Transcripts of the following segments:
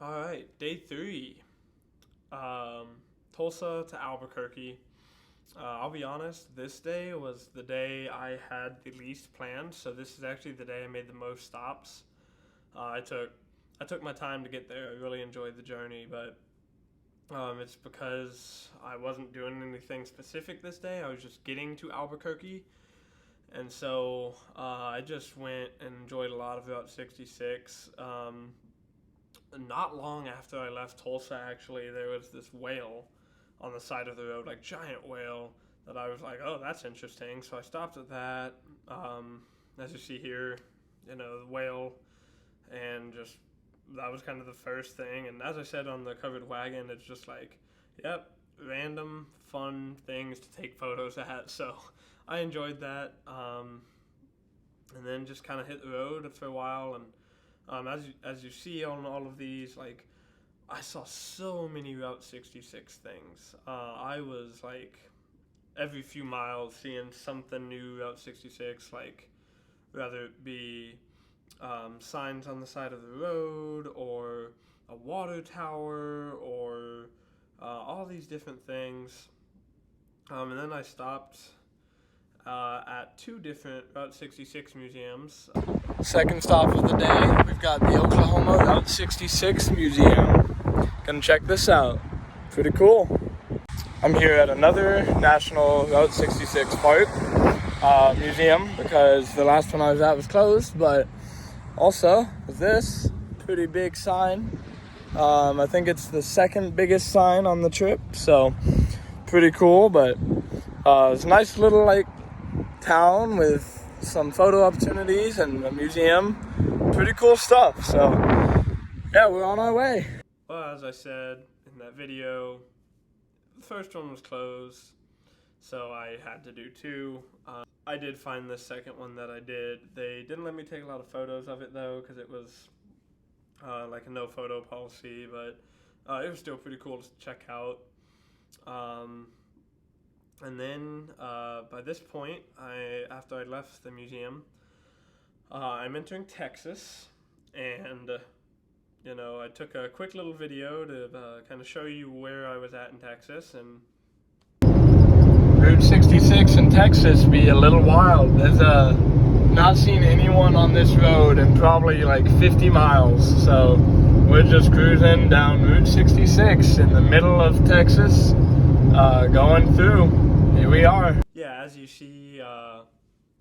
All right, day three. Um, Tulsa to Albuquerque. I'll be honest, this day was the day I had the least planned. So this is actually the day I made the most stops. I took my time to get there. I really enjoyed the journey, but it's because I wasn't doing anything specific this day. I was just getting to Albuquerque, and so I just went and enjoyed a lot of Route 66. Not long after I left Tulsa, actually, there was this whale on the side of the road, like giant whale, that I was like, oh, that's interesting. So I stopped at that. As you see here, the whale, and just that was kind of the first thing. And as I said on the covered wagon, it's just like, yep, random fun things to take photos at. So I enjoyed that. And then just kind of hit the road for a while. And as you see on all of these, like, I saw so many Route 66 things. I was like every few miles seeing something new Route 66, like whether it be signs on the side of the road or a water tower or all these different things. And then I stopped at two different Route 66 museums. Second stop of the day, we've got the Oklahoma Route 66 Museum. Gonna check this out. Pretty cool. I'm here at another National Route 66 Park museum because the last one I was at was closed, but also this pretty big sign. I think it's the second biggest sign on the trip, so pretty cool. But it's a nice little town with some photo opportunities and a museum. Pretty cool stuff. So yeah, we're on our way. Well, as I said in that video, the first one was closed, so I had to do two. I did find the second one that I did. They didn't let me take a lot of photos of it though, because it was like a no photo policy, but it was still pretty cool to check out. And then by this point, after I left the museum, I'm entering Texas, and I took a quick little video to kind of show you where I was at in Texas. And Route 66 in Texas be a little wild. There's not seen anyone on this road in probably like 50 miles. So we're just cruising down Route 66 in the middle of Texas, going through. Here we are. Yeah, as you see, a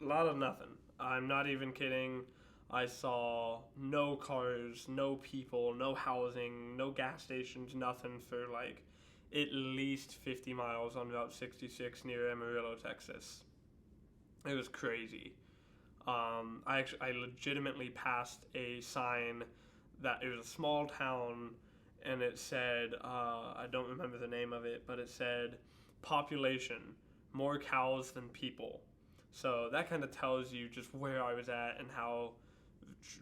lot of nothing. I'm not even kidding. I saw no cars, no people, no housing, no gas stations, nothing for like at least 50 miles on Route 66 near Amarillo, Texas. It was crazy. I legitimately passed a sign that it was a small town, and it said, I don't remember the name of it, but it said, population, more cows than people. So that kind of tells you just where I was at and how,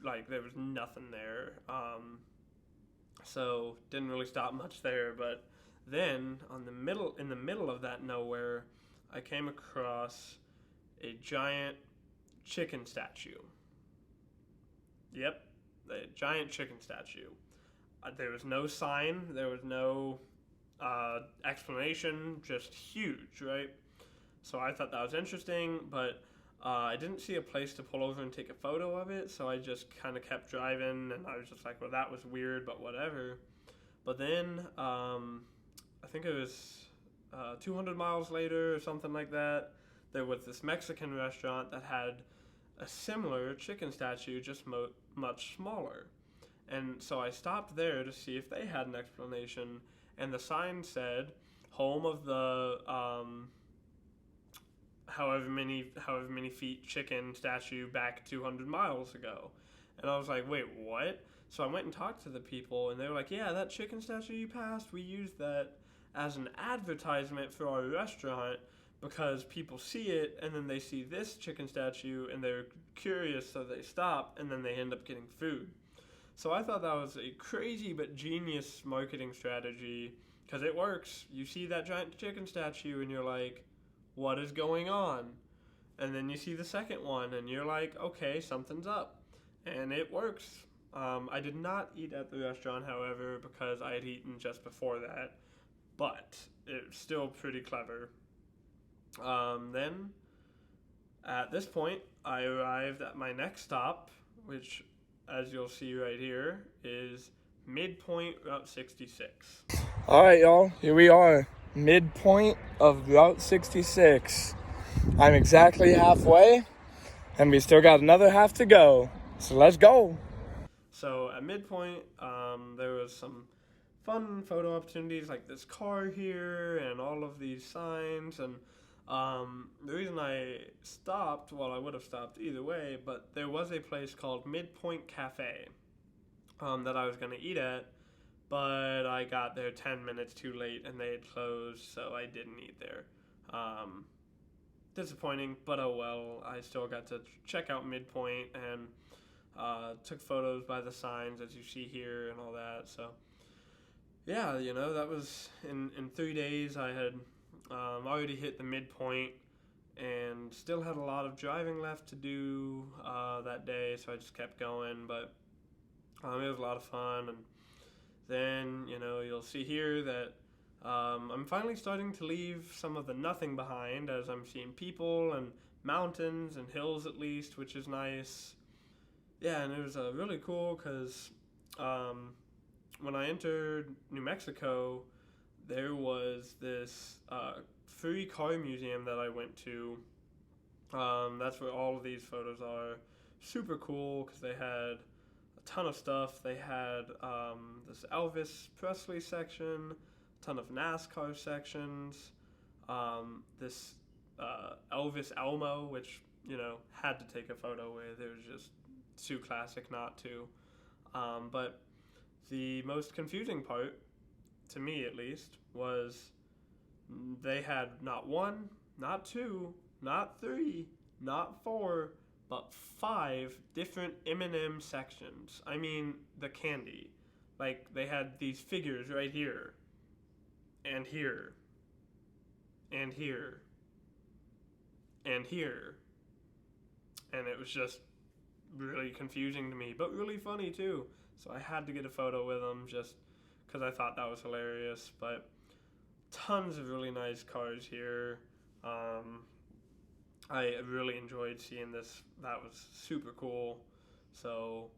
like, there was nothing there. So didn't really stop much there, but then in the middle of that nowhere, I came across a giant chicken statue. Yep, a giant chicken statue. There was no sign, there was no explanation, just huge, right? So I thought that was interesting, but I didn't see a place to pull over and take a photo of it, so I just kind of kept driving, and I was just like, well, that was weird, but whatever. But then I think it was 200 miles later or something like that, there was this Mexican restaurant that had a similar chicken statue, just much smaller. And so I stopped there to see if they had an explanation, and the sign said, home of the however many feet chicken statue back 200 miles ago. And I was like, wait, what? So I went and talked to the people, and they were like, yeah, that chicken statue you passed, we used that as an advertisement for our restaurant because people see it, and then they see this chicken statue, and they're curious, so they stop, and then they end up getting food. So I thought that was a crazy but genius marketing strategy, because it works. You see that giant chicken statue, and you're like, what is going on? And then you see the second one, and you're like, okay, something's up. And it works. I did not eat at the restaurant, however, because I had eaten just before that, but it's still pretty clever. Then, at this point, I arrived at my next stop, which, as you'll see right here, is midpoint Route 66. All right, y'all, here we are, midpoint of Route 66. I'm exactly halfway, and we still got another half to go. So let's go. So at midpoint, there was some fun photo opportunities like this car here and all of these signs. And the reason I stopped, well, I would have stopped either way, but there was a place called Midpoint Cafe that I was going to eat at, but I got there 10 minutes too late and they had closed, so I didn't eat there. Disappointing, but oh well. I still got to check out Midpoint and took photos by the signs as you see here and all that. So yeah, that was in 3 days. I had already hit the midpoint and still had a lot of driving left to do that day, so I just kept going. But it was a lot of fun. And then you'll see here that I'm finally starting to leave some of the nothing behind, as I'm seeing people and mountains and hills at least, which is nice. Yeah, and it was really cool because when I entered New Mexico, there was this free car museum that I went to. That's where all of these photos are. Super cool because they had a ton of stuff. They had this Elvis Presley section, a ton of NASCAR sections, this Elvis Elmo, which, had to take a photo with. It was just too classic not to. But the most confusing part, to me at least, was they had not one, not two, not three, not four, but 5 different M&M sections. I mean, the candy. Like, they had these figures right here, and here, and here, and here. And it was just really confusing to me, but really funny too. So I had to get a photo with them just because I thought that was hilarious. But tons of really nice cars here. I really enjoyed seeing this. That was super cool. So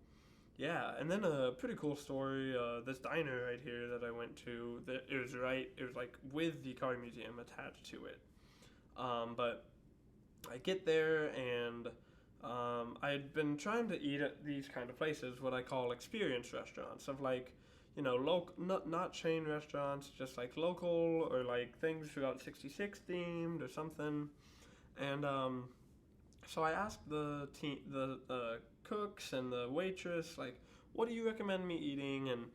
yeah, and then a pretty cool story. This diner right here that I went to, it was like with the car museum attached to it. But I get there and I had been trying to eat at these kind of places, what I call experience restaurants, of like, not chain restaurants, just like local or like things throughout 66 themed or something. And so I asked the cooks and the waitress, like, what do you recommend me eating? And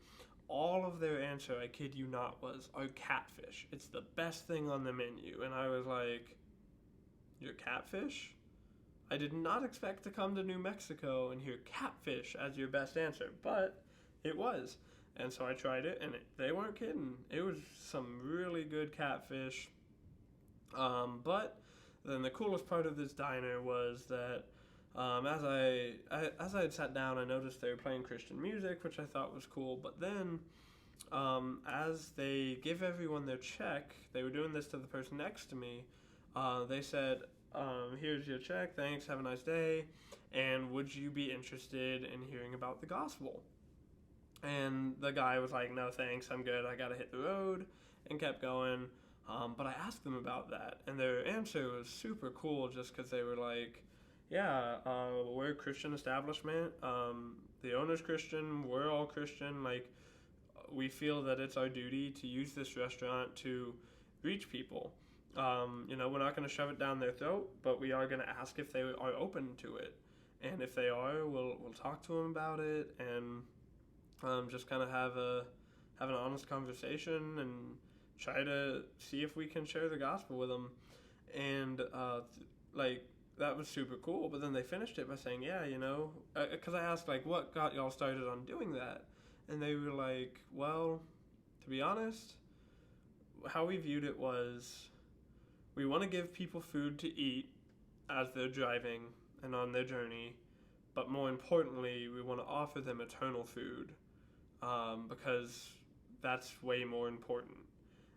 all of their answer, I kid you not, was, oh, catfish. It's the best thing on the menu. And I was like, you're catfish? I did not expect to come to New Mexico and hear catfish as your best answer, but it was. And so I tried it, and they weren't kidding. It was some really good catfish. But then the coolest part of this diner was that as I had sat down, I noticed they were playing Christian music, which I thought was cool. But then, as they give everyone their check, they were doing this to the person next to me. They said, here's your check, thanks, have a nice day, and would you be interested in hearing about the gospel? And the guy was like, no thanks, I'm good, I gotta hit the road, and kept going. But I asked them about that, and their answer was super cool just because they were like, yeah, we're a Christian establishment, the owner's Christian, we're all Christian, like, we feel that it's our duty to use this restaurant to reach people. We're not going to shove it down their throat, but we are going to ask if they are open to it. And if they are, we'll talk to them about it and just kind of have an honest conversation and try to see if we can share the gospel with them. And that was super cool. But then they finished it by saying, yeah, because I asked like, what got y'all started on doing that? And they were like, well, to be honest, how we viewed it was, we want to give people food to eat as they're driving and on their journey, but more importantly, we want to offer them eternal food, because that's way more important.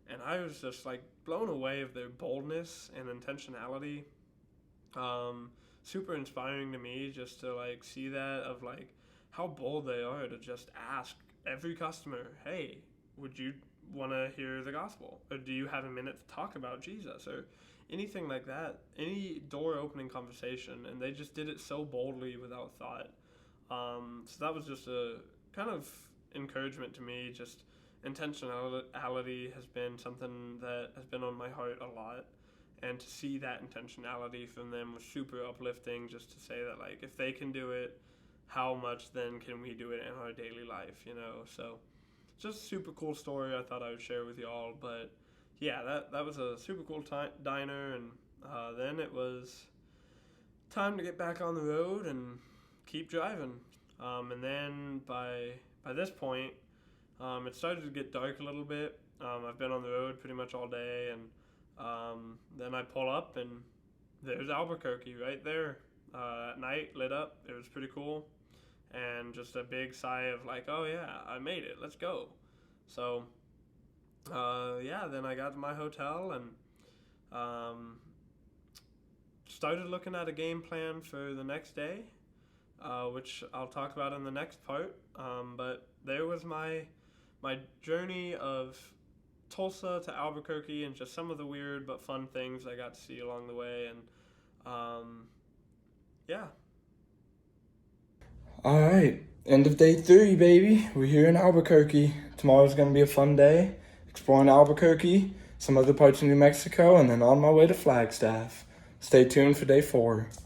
And I was just like blown away of their boldness and intentionality. Super inspiring to me just to like see that, of like how bold they are to just ask every customer, hey, would you want to hear the gospel, or do you have a minute to talk about Jesus, or anything like that, any door opening conversation. And they just did it so boldly without thought. So that was just a kind of encouragement to me. Just intentionality has been something that has been on my heart a lot, and to see that intentionality from them was super uplifting. Just to say that, like, if they can do it, how much then can we do it in our daily life, So just a super cool story I thought I would share with y'all. But yeah, that was a super cool diner. And then it was time to get back on the road and keep driving. And then by this point, it started to get dark a little bit. I've been on the road pretty much all day, and then I pull up, and there's Albuquerque right there at night, lit up. It was pretty cool, and just a big sigh of like, oh yeah, I made it. Let's go. So yeah, then I got to my hotel and started looking at a game plan for the next day, which I'll talk about in the next part. But there was my journey of Tulsa to Albuquerque, and just some of the weird but fun things I got to see along the way. And yeah. All right, end of day 3, baby. We're here in Albuquerque. Tomorrow's gonna be a fun day, exploring Albuquerque, some other parts of New Mexico, and then on my way to Flagstaff. Stay tuned for day 4.